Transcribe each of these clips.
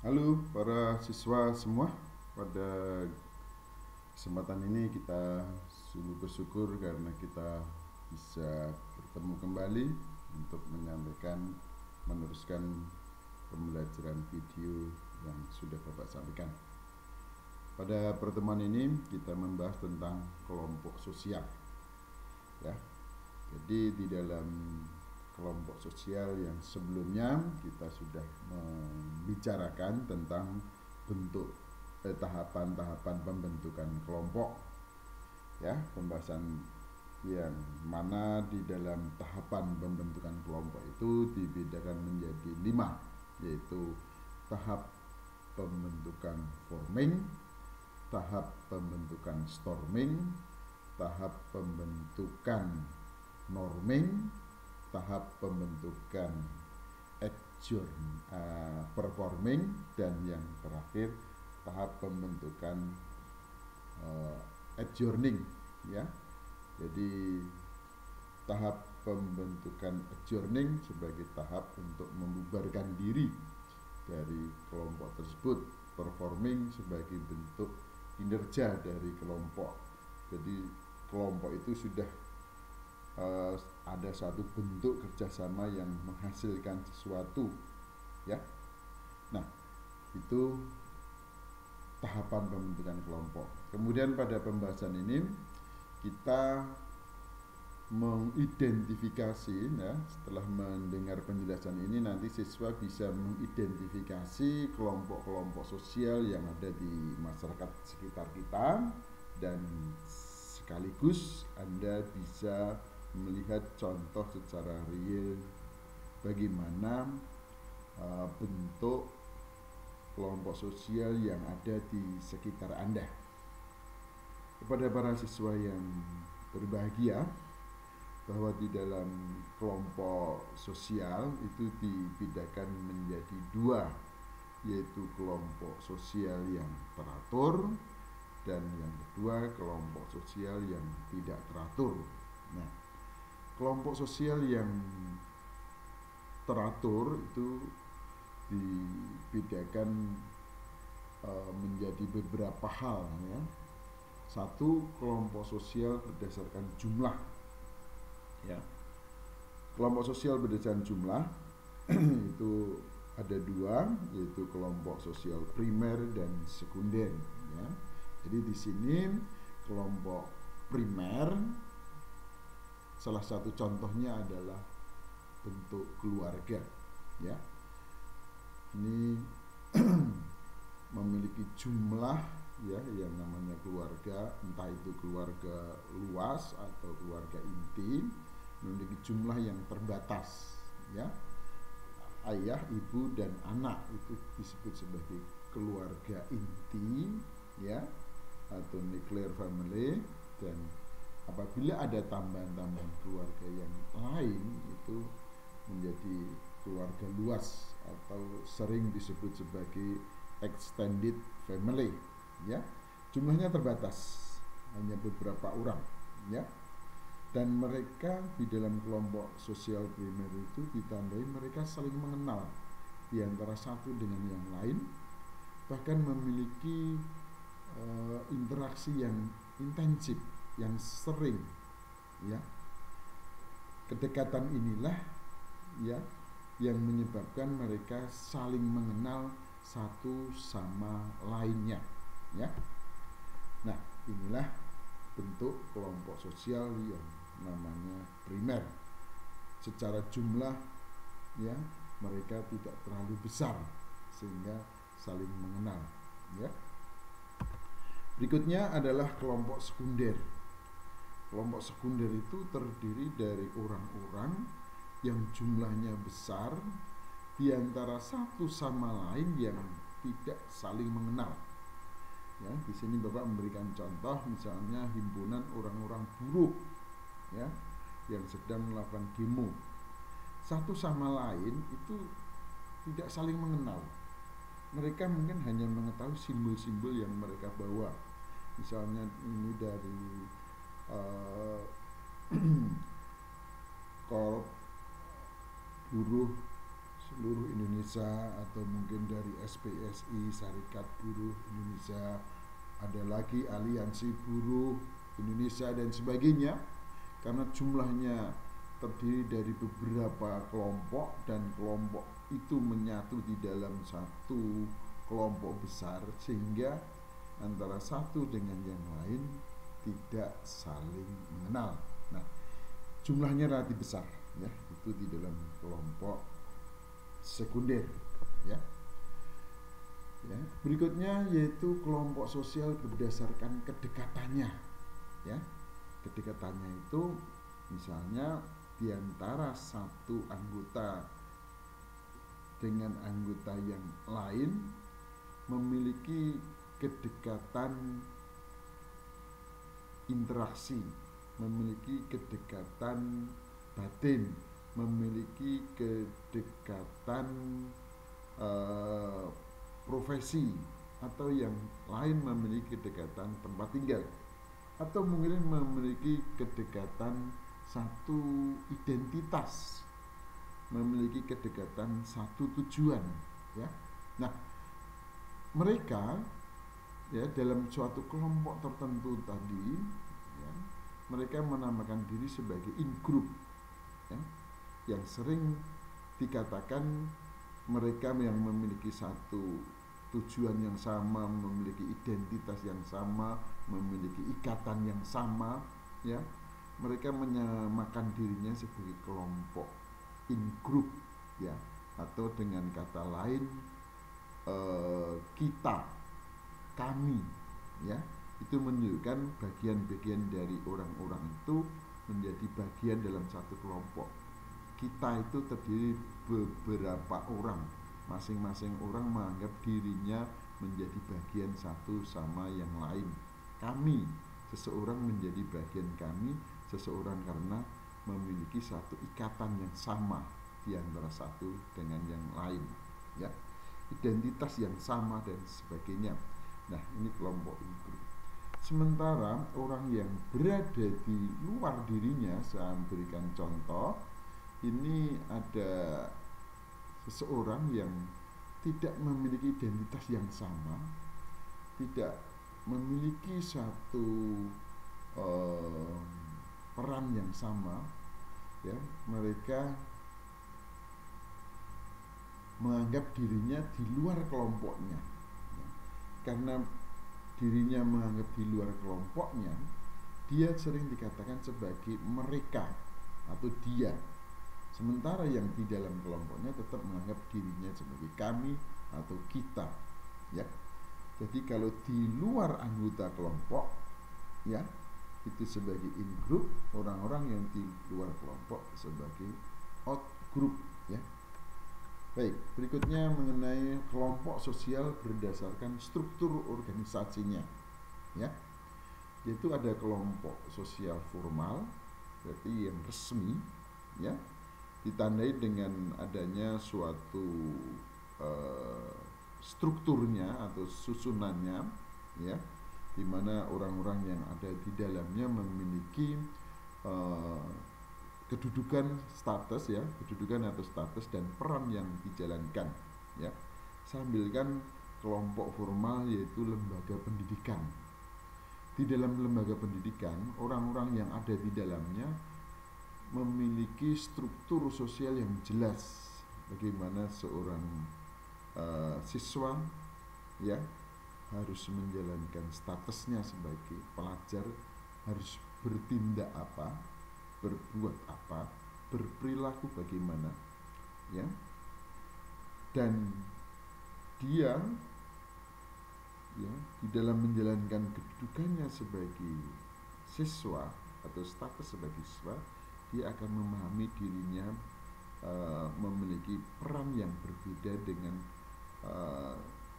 Halo para siswa semua, pada kesempatan ini kita sungguh bersyukur karena kita bisa bertemu kembali untuk meneruskan pembelajaran video yang sudah Bapak sampaikan. Pada pertemuan ini kita membahas tentang kelompok sosial, ya. Jadi di dalam kelompok sosial yang sebelumnya kita sudah membicarakan tentang bentuk tahapan-tahapan pembentukan kelompok, ya, pembahasan yang mana di dalam tahapan pembentukan kelompok itu dibedakan menjadi 5, yaitu tahap pembentukan forming, tahap pembentukan storming, tahap pembentukan norming, tahap pembentukan performing, dan yang terakhir tahap pembentukan adjourning, ya. Jadi tahap pembentukan adjourning sebagai tahap untuk membubarkan diri dari kelompok tersebut, performing sebagai bentuk kinerja dari kelompok. Jadi kelompok itu sudah ada satu bentuk kerjasama yang menghasilkan sesuatu, ya. Nah, itu tahapan pembentukan kelompok. Kemudian pada pembahasan ini kita mengidentifikasi, ya, setelah mendengar penjelasan ini nanti siswa bisa mengidentifikasi kelompok-kelompok sosial yang ada di masyarakat sekitar kita, dan sekaligus Anda bisa melihat contoh secara real bagaimana bentuk kelompok sosial yang ada di sekitar Anda. Kepada para siswa yang berbahagia, bahwa di dalam kelompok sosial itu dibedakan menjadi 2, yaitu kelompok sosial yang teratur dan yang kedua kelompok sosial yang tidak teratur. Nah, kelompok sosial yang teratur itu dibedakan menjadi beberapa hal, ya. Satu, kelompok sosial berdasarkan jumlah, ya. Kelompok sosial berdasarkan jumlah itu ada 2, yaitu kelompok sosial primer dan sekunder, ya. Jadi di sini kelompok primer salah satu contohnya adalah bentuk keluarga, ya. Ini memiliki jumlah, ya, yang namanya keluarga, entah itu keluarga luas atau keluarga inti, memiliki jumlah yang terbatas, ya. Ayah, ibu, dan anak itu disebut sebagai keluarga inti, ya, atau nuclear family. Dan apabila ada tambahan-tambahan keluarga yang lain itu menjadi keluarga luas atau sering disebut sebagai extended family, ya. Jumlahnya terbatas, hanya beberapa orang, ya. Dan mereka di dalam kelompok sosial primer itu ditandai mereka saling mengenal di antara satu dengan yang lain, bahkan memiliki interaksi yang intensif, yang sering, ya. Kedekatan inilah, ya, yang menyebabkan mereka saling mengenal satu sama lainnya, ya. Nah, inilah bentuk kelompok sosial yang namanya primer. Secara jumlah, ya, mereka tidak terlalu besar sehingga saling mengenal, ya. Berikutnya adalah kelompok sekunder. Kelompok sekunder itu terdiri dari orang-orang yang jumlahnya besar di antara satu sama lain yang tidak saling mengenal. Ya, di sini Bapak memberikan contoh, misalnya himpunan orang-orang buruh, ya, yang sedang melakukan demo. Satu sama lain itu tidak saling mengenal. Mereka mungkin hanya mengetahui simbol-simbol yang mereka bawa. Misalnya ini dari korp buruh seluruh Indonesia atau mungkin dari SPSI, Serikat Buruh Indonesia, ada lagi Aliansi Buruh Indonesia dan sebagainya, karena jumlahnya terdiri dari beberapa kelompok dan kelompok itu menyatu di dalam satu kelompok besar, sehingga antara satu dengan yang lain tidak saling mengenal. Nah, jumlahnya relatif besar, ya, itu di dalam kelompok sekunder, ya. Ya, berikutnya yaitu kelompok sosial berdasarkan kedekatannya, ya. Kedekatannya itu misalnya diantara satu anggota dengan anggota yang lain memiliki kedekatan interaksi, memiliki kedekatan batin, memiliki kedekatan profesi, atau yang lain memiliki kedekatan tempat tinggal, atau mungkin memiliki kedekatan satu identitas, memiliki kedekatan satu tujuan, ya. Nah, mereka, ya, dalam suatu kelompok tertentu tadi, ya, mereka menamakan diri sebagai in-group, ya, yang sering dikatakan mereka yang memiliki satu tujuan yang sama, memiliki identitas yang sama, memiliki ikatan yang sama, ya. Mereka menyamakan dirinya sebagai kelompok in-group, ya, atau dengan kata lain kita, kami, ya. Itu menunjukkan bagian-bagian dari orang-orang itu menjadi bagian dalam satu kelompok. Kita itu terdiri beberapa orang, masing-masing orang menganggap dirinya menjadi bagian satu sama yang lain. Kami, seseorang menjadi bagian kami, seseorang karena memiliki satu ikatan yang sama di antara satu dengan yang lain, ya, identitas yang sama dan sebagainya. Nah, ini kelompok itu. Sementara orang yang berada di luar dirinya, saya berikan contoh, ini ada seseorang yang tidak memiliki identitas yang sama, tidak memiliki satu peran yang sama, ya. Mereka menganggap dirinya di luar kelompoknya, ya. Karena dirinya menganggap di luar kelompoknya, dia sering dikatakan sebagai mereka atau dia. Sementara yang di dalam kelompoknya tetap menganggap dirinya sebagai kami atau kita, ya. Jadi kalau di luar anggota kelompok, ya, itu sebagai in group, orang-orang yang di luar kelompok sebagai out group, ya. Baik, berikutnya mengenai kelompok sosial berdasarkan struktur organisasinya, ya. Yaitu ada kelompok sosial formal, berarti yang resmi, ya, ditandai dengan adanya suatu strukturnya atau susunannya, ya, di mana orang-orang yang ada di dalamnya memiliki kedudukan status, ya, kedudukan atau status dan peran yang dijalankan, ya. Saya ambilkan kelompok formal yaitu lembaga pendidikan. Di dalam lembaga pendidikan, orang-orang yang ada di dalamnya memiliki struktur sosial yang jelas. Bagaimana seorang siswa, ya, harus menjalankan statusnya sebagai pelajar, harus bertindak apa, berbuat apa, berperilaku bagaimana, ya. Dan dia, ya, di dalam menjalankan kedudukannya sebagai siswa atau status sebagai siswa, dia akan memahami dirinya memiliki peran yang berbeda dengan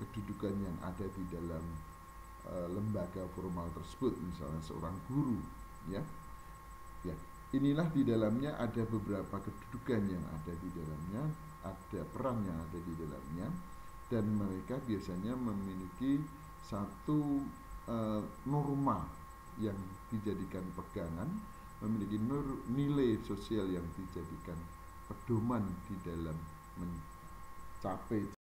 kedudukan yang ada di dalam lembaga formal tersebut, misalnya seorang guru, ya. Ya, inilah di dalamnya ada beberapa kedudukan yang ada di dalamnya, ada peran yang ada di dalamnya, dan mereka biasanya memiliki satu norma yang dijadikan pegangan, memiliki nilai sosial yang dijadikan pedoman di dalam capek